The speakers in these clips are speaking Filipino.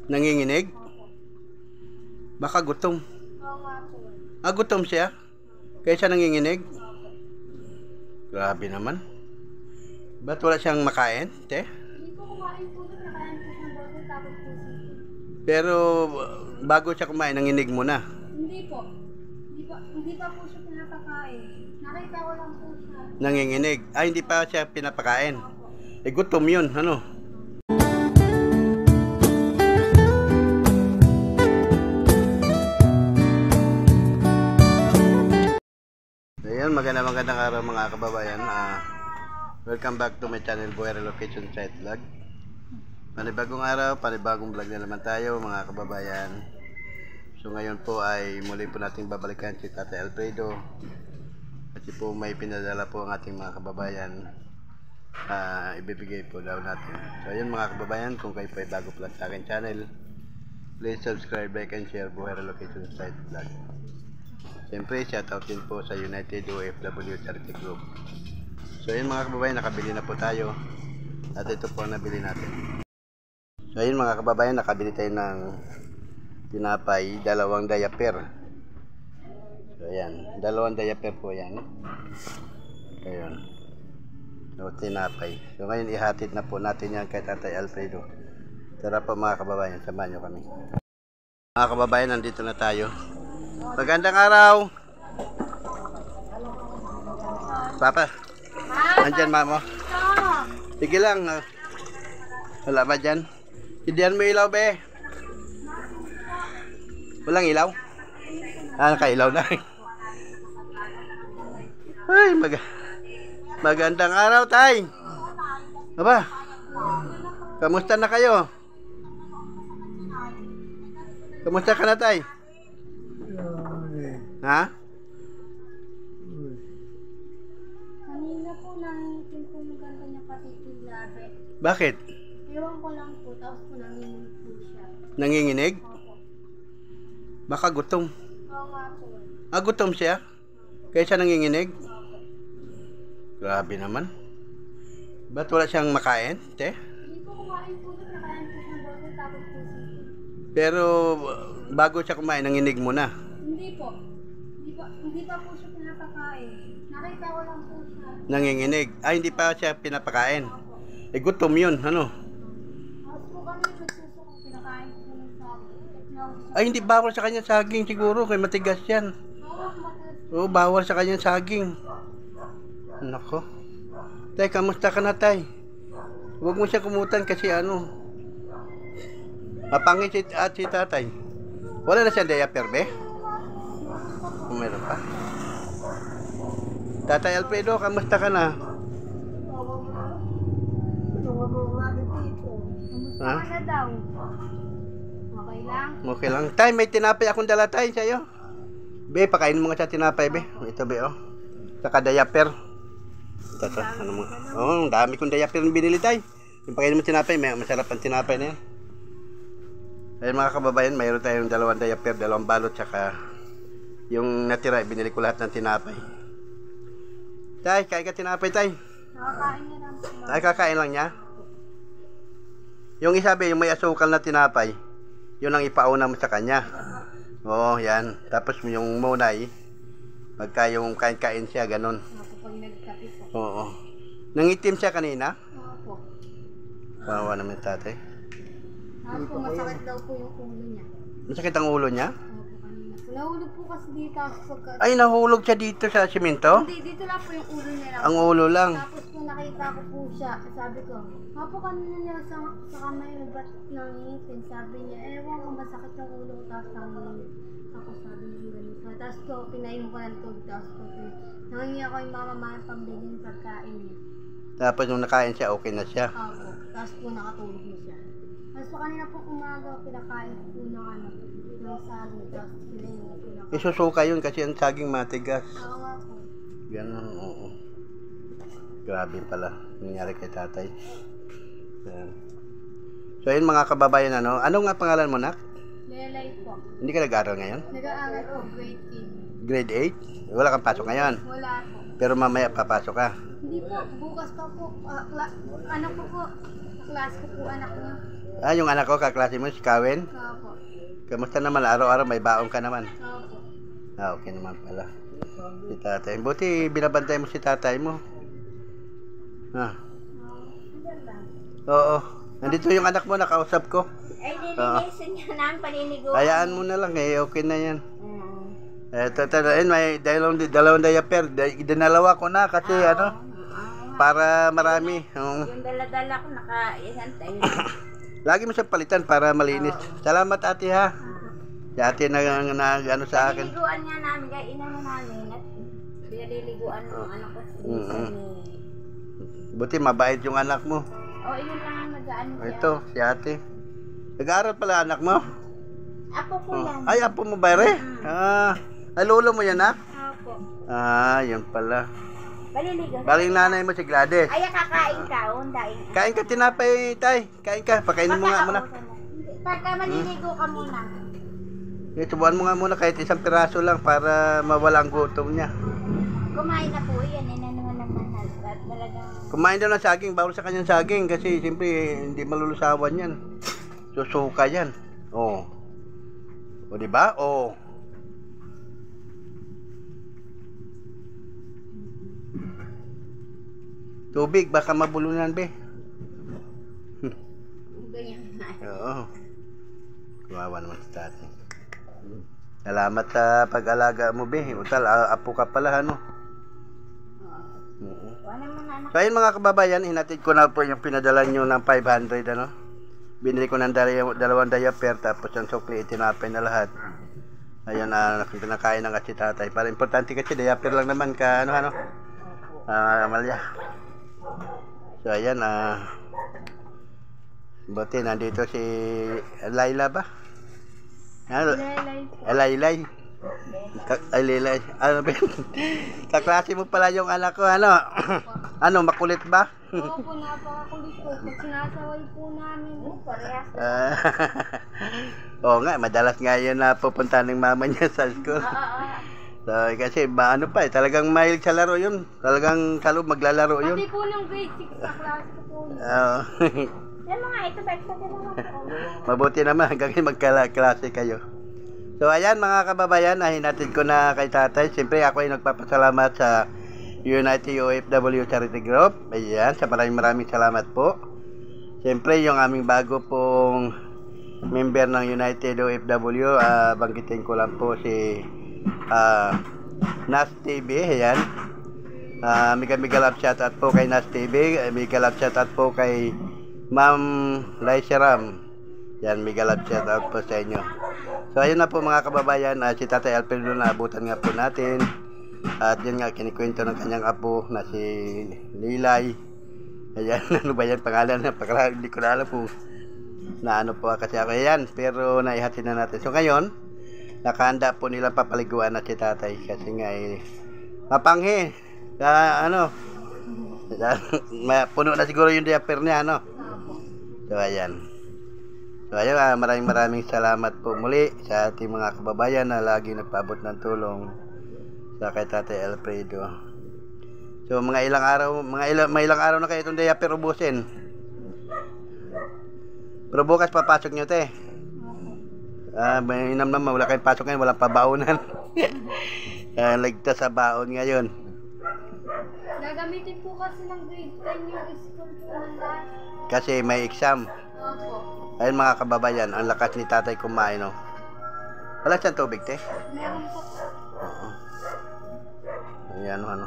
Nanginginig? Baka gutom. Oo nga po. Gutom siya? Kaya siya nanginginig? Grabe naman. Ba't wala siyang makain, te? Hindi po kumain po siya. Nakain po siyang bago tapos po siya. Pero bago siya kumain, nanginig mo na. Hindi po. Hindi pa po siya pinapakain. Nakita ko lang po siya. Nanginginig. Hindi pa siya pinapakain. Gutom yun, ano? Ayan, magandang araw mga kababayan. Welcome back to my channel, Buhay Relocation Site Vlog. Panibagong araw, panibagong vlog na naman tayo mga kababayan. So ngayon po ay muli po nating babalikan si Tatay Alfredo. Kasi po may pinadala po ang ating mga kababayan. Ibibigay po daw natin. So ayun mga kababayan, kung kayo po ay bago po lang sa akin channel, please subscribe, like and share Buhay Relocation Site Vlog. Siyempre, shoutout din po sa United OFW Charity Group. So ayun mga kababayan, nakabili na po tayo. At ito po ang nabili natin. So ayun mga kababayan, nakabili tayo ng tinapay, dalawang diaper. So ayan, dalawang diaper po yan. Ayun. So tinapay. So ngayon ihatid na po natin yan kay Tatay Alfredo. Tara po mga kababayan, samahan nyo kami. Mga kababayan, nandito na tayo. Magandang araw. Papa. Andyan mamo. Sige lang. Wala ba dyan? Hindihan mo ilaw be. Walang ilaw? Nakailaw na. Ay, magandang araw tay. Aba. Kamusta na kayo? Kamusta ka na tay? Ha? Kanina po nangitin po yung ganda niya pati po yung labi. Bakit? Ewan ko lang po, tapos po nanginig po siya. Nanginginig? Opo. Baka gutom. Oo nga po. Gutom siya? Kaya siya nanginginig? Opo. Grabe naman. Ba't wala siyang makain, te? Hindi po kumain po siya. Nakain po siyang bago tapos po siya. Pero bago siya kumain, nanginig mo na. Hindi po. Hindi pa po siya pinapakain. Nakita ko lang po siya. Nanginginig. Hindi pa siya pinapakain. Gutom yun, ano? Tapos po kami nagsusok, pinakain po ng sabi. Hindi bawal sa kanya saging siguro, kay matigas yan. Oo, bawal sa kanya saging. Nako. Tay, kamusta ka na tay? Huwag mo siya kumutan kasi ano. Mapangit si tatay. Wala na siyang diaper, be? Meron pa. Tatay Alfredo, kamusta ka na? Kamusta ka na daw? Okay lang? Okay lang. Tay, may tinapay akong dala tay sa'yo. Be, pakainin mo nga sa tinapay, be. Ito, be, oh. Saka diaper. Ito, ano mo? Oh, ang dami kong diaper na binili tay. Yung pakainin mo tinapay, may masarap ang tinapay na yan. Ayun mga kababayan, mayroon tayong dalawang diaper, dalawang balot, saka yung natira, binili ko lahat ng tinapay. Tay, kain ka tinapay, tay. Nakakain niya lang po. Ay, kakain lang niya. Yung isa, be, yung may asukal na tinapay, yun ang ipauna mo sa kanya. Oo, yan. Tapos yung munay, pagka yung kain-kain siya, ganun. Kapag nagkape po. Oo. Nangitim siya kanina? Oo po. Kawawa naman tatay. Tapos po masakit daw po yung ulo niya. Masakit ang ulo niya? Opo, kanina po. Nahulog po kasi dito. Pagka... Ay, nahulog siya dito sa simento? Hindi, dito lang po yung ulo niya lang. Ang ulo lang. Tapos po nakita ko po siya. Sabi ko, po kanina niya sa kamay mo ba't nangingitin? Sabi niya, ewan ko masakit yung ulo ko. Tapos nangingitin. Ako sabi niya ganito. Tapos po, pinainom ko ng tubig. Tapos po, nangingi ako yung mama pambili ng pagkain niya. Tapos nung nakain siya, okay na siya. Opo. Tapos po nakatulog na siya. Tapos po kanina po umaga, pinakain po ng ano, ng saging. Tapos pinainom po na. Isusuka yun kasi ang saging matigas. Oo nga po. Ganun, oo. Grabe pala. Nangyari kay tatay. Yan. So yun mga kababayan, ano nga pangalan mo, nak? Lelay po. Hindi ka nag-aaral ngayon? Nag-aaral po, grade 8. Grade 8? Wala kang pasok ngayon? Wala po. Pero mamaya papasok ka? Hindi po, bukas pa po. Ano po po, Kaklase ko po anak niya. Ah, yung anak ko, kaklase mo, si Kawen. Opo. Kamusta naman? Araw-araw may baon ka naman. Opo. Ah, okay naman pala. Si tatay. Buti binabantay mo si tatay mo. Ah. Andyan ba? Oo. Nandito yung anak mo, nakausap ko. Ay, nililisin niya namin palinigo. Hayaan mo na lang eh, okay na yan. Mm. May dalawang diaper. Dinalawa ko na kasi ano, para marami. Yung dala-dala ko naka-ihantay. Lagi mo siyang palitan para malinis. Salamat ate ha. Si ate na ano sa akin. Pinaliliguan niya namin, kaya inano namin at pinaliliguan ng anak ko. Buti mabait yung anak mo. Yun lang ang nag-ano siya. Ito, si ate. Nag-aaral pala anak mo? Apo ko yan. Ay, apo mo ba rin? Lolo mo yan ha? Apo. Yun pala. Paliligo. Baling nanay mo si Gladys. Ay, kakain ka. Undain. Kain ka tinapay, tay. Kain ka. Pakainin mo nga muna. Pagka maliligo ka muna. Subuhan mo nga muna kahit isang piraso lang para mawala ang gutom niya. Kumain na po yan. Inanuhan naman at talagang... Kumain daw ng saging, bawal sa kanyang saging kasi siyempre hindi malulusawan yan. Susuka yan. O di ba? Tubig, baka mabulunan, be. Ganyan na. Oo. Kawawa naman si tatay. Salamat sa pag-alaga mo, be. Utal, apo ka pala, ano? So ayun mga kababayan, hinatid ko na po yung pinadala nyo ng 500, ano? Binili ko ng dalawang diaper, tapos yung sukli, itinapay na lahat. Ayun, kinakain ng kasi tatay. Para importante kasi, diaper lang naman ka, ano? Amalia. So ayan, buti nandito si Laila ba? Laylay. Laylay. Ano ba? Kaklase mo pala yung anak ko, ano? Ano, makulit ba? Opo, napakakulit po. Pag sinasaway po namin, parehas. Oo nga, madalas nga yun na pupunta ng mama niya sa school. So, kasi ano pa talagang mahilig sa laro yun. Talagang kalub maglalaro yun. Pati po ng grade 6 sa klase ko po. Oo. Yan mga ito, basta ka naman po. Mabuti naman hanggang magkaklase kayo. So ayan mga kababayan, hinatid ko na kay tatay. Siyempre ako ay nagpapasalamat sa United OFW Charity Group. Ayan, sa maraming salamat po. Siyempre yung aming bago pong member ng United OFW, banggitin ko lang po si Nas TV. Ayan, mega love shoutout po kay Nas TV. Mega love shoutout po kay Ma'am Laisharam. Yan, mega love shoutout po sa inyo. So ayun na po mga kababayan, si Tatay Alfredo na abutan nga po natin. At yun nga, kinikwento ng kanyang apo na si Lilay. Ayan, ano ba yan pangalan? Hindi ko na alam po na ano po kasi ako. Ayan, pero naihati na natin. So ngayon, nakahanda po nila papaliguan na si tatay kasi nga mapanghi. Puno na siguro yung diaper niya, ano? So ayan. So ayun, maraming salamat po muli sa ating mga kababayan na lagi nagpaabot ng tulong sa kay Tatay Alfredo. So mga ilang araw na kayo itong diaper ubusin. Pero bukas papasok nyo, te. May inam naman, wala kayong pasok ngayon, walang pabaunan. Ligtas sa baon ngayon. Gagamitin po kasi ng grade 10 yung school po ng lahat. Kasi may exam. Opo. Ayun mga kababayan, ang lakas ni tatay kumain, no? Wala siyang tubig, te? Meron po. Oo. Ayan, ano.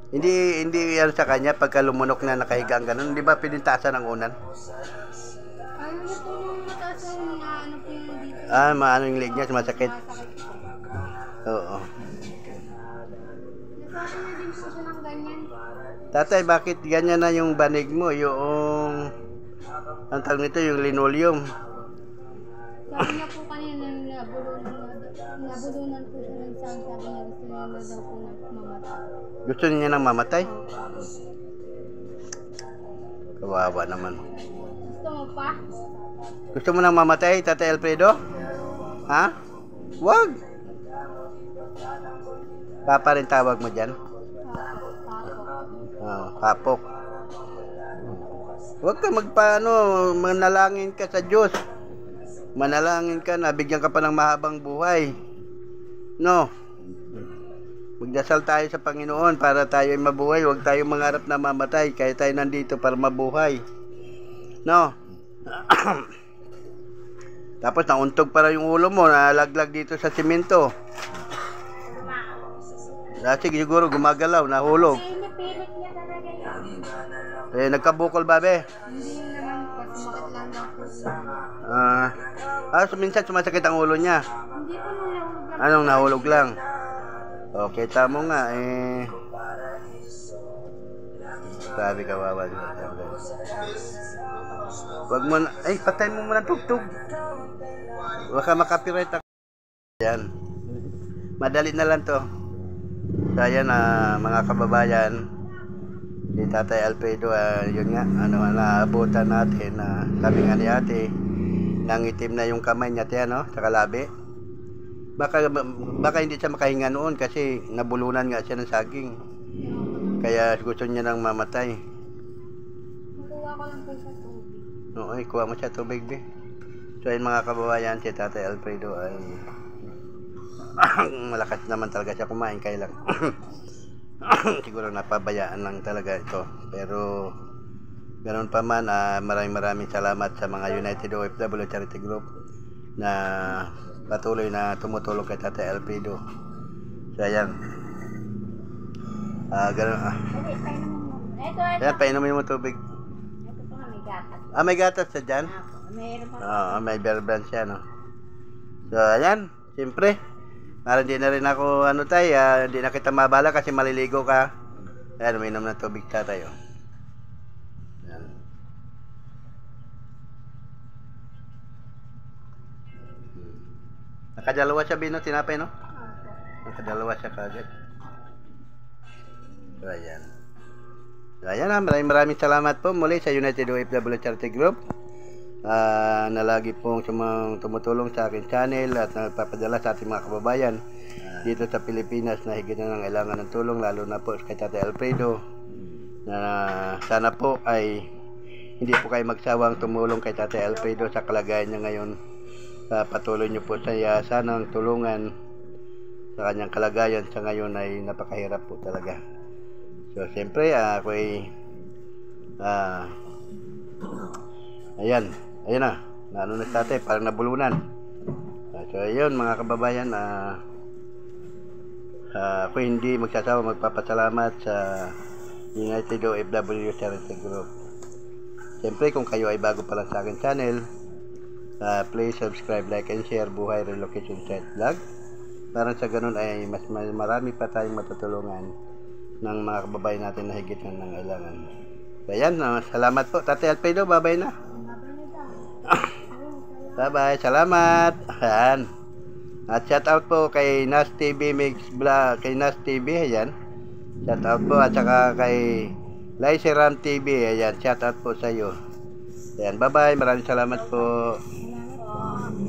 Hindi yan sa kanya pagka lumunok na nakahiga ang ganun. Hindi ba pinintasan ng unan? Ano na po yung mataas na ano po yung dito? Maano yung leg niya, sumasakit. Oo. Nagkakaroon na din po siya ng ganyan. Tatay, bakit ganyan na yung banig mo? Yung ang tawag nito, yung linoleum. Sabi niya po kanina nabulunan po siya ng sound. Sabi niya gusto niya na daw po mamatay. Gusto niya nang mamatay? Kawawa naman. Gusto mo pa? Gusto mo nang mamatay, Tatay Alfredo? Ha? Wag! Papa rin tawag mo dyan? Papo. Papok. Huwag ka magpaano, manalangin ka sa Diyos. Manalangin ka na bigyan ka pa ng mahabang buhay. No? Magdasal tayo sa Panginoon para tayo ay mabuhay. Huwag tayo mangarap na mamatay. Kaya tayo nandito para mabuhay. No? Tapos nauntog para yung ulo mo, nalaglag dito sa simento. Sige, siguro gumagalaw, nahulog. Pinipilit niya talaga yun. Nagkabukol ba, be? Hindi naman po, sumakit lang daw po. So minsan sumasakit ang ulo niya. Hindi po nung nahulog lang. Anong nahulog lang? Okay, tamo nga, sabi kawawa. Wag mo na, patay mo muna tugtog. Baka makapiright ako. Yan. Madali na lang to. So, ayan, mga kababayan, si Tatay Alfredo, yun nga, naabutan natin, sabi nga ni ate, nangitim na yung kamay niya, tiyan, no? Sa kalabi. Baka hindi siya makahinga noon kasi nabulunan nga siya ng saging. Kaya gusto niya nang mamatay. Nakuha ko lang po sa tubig. Oo, kuha mo siya tubig, be. So, ayun mga kababayan, si Tatay Alfredo ay malakas naman talaga siya kumain, kaya lang siguro napabayaan lang talaga ito. Pero ganoon pa man, maraming salamat sa mga United OFW Charity Group na patuloy na tumutulong kay Tatay Alfredo. So ayan, ganoon. Ito. Ayan, painumin mo tubig. Ito po nga, may gatas. May gatas sa dyan? Mayroon pa. May bear brand siya, no? So ayan, siyempre para hindi na rin ako hindi na kita mabala kasi maliligo ka. Ayan, uminom ng tubig tayo. Ayan. Nakadalawa siya, Bino, tinapay, no? Nakadalawa siya kagad. So ayan. So ayan, maraming salamat po muli sa United OFW Charity Group. Na lagi pong tumutulong sa akin channel at nagpapadala sa ating mga kababayan dito sa Pilipinas na higit na kailangan ng tulong, lalo na po kay Tatay Alfredo, na sana po ay hindi po kayo magsawang tumulong kay Tatay Alfredo sa kalagayan niya ngayon. Patuloy niyo po siya sanang tulungan sa kanyang kalagayan sa ngayon ay napakahirap po talaga. So siyempre ako ay ayan na, na tatay, parang nabulunan. So ayun mga kababayan, ako hindi magsasawa magpapasalamat sa United OFW Charity Group. Siyempre kung kayo ay bago pa lang sa akin channel, please subscribe, like and share Buhay Relocation Site Vlog. Para sa ganun ay mas marami pa tayong matutulungan ng mga kababayan natin na higit na nangailangan. So ayan, salamat po Tatay Alfredo, bye-bye na. Bye-bye, salamat. Ayan. At shout out po kay Nas TV Mix Vlog, kay Nas TV, ayan. Shout out po at saka kay Lyceram TV, ayan. Shout out po sa iyo. Ayan, bye-bye. Maraming salamat po. Salamat po.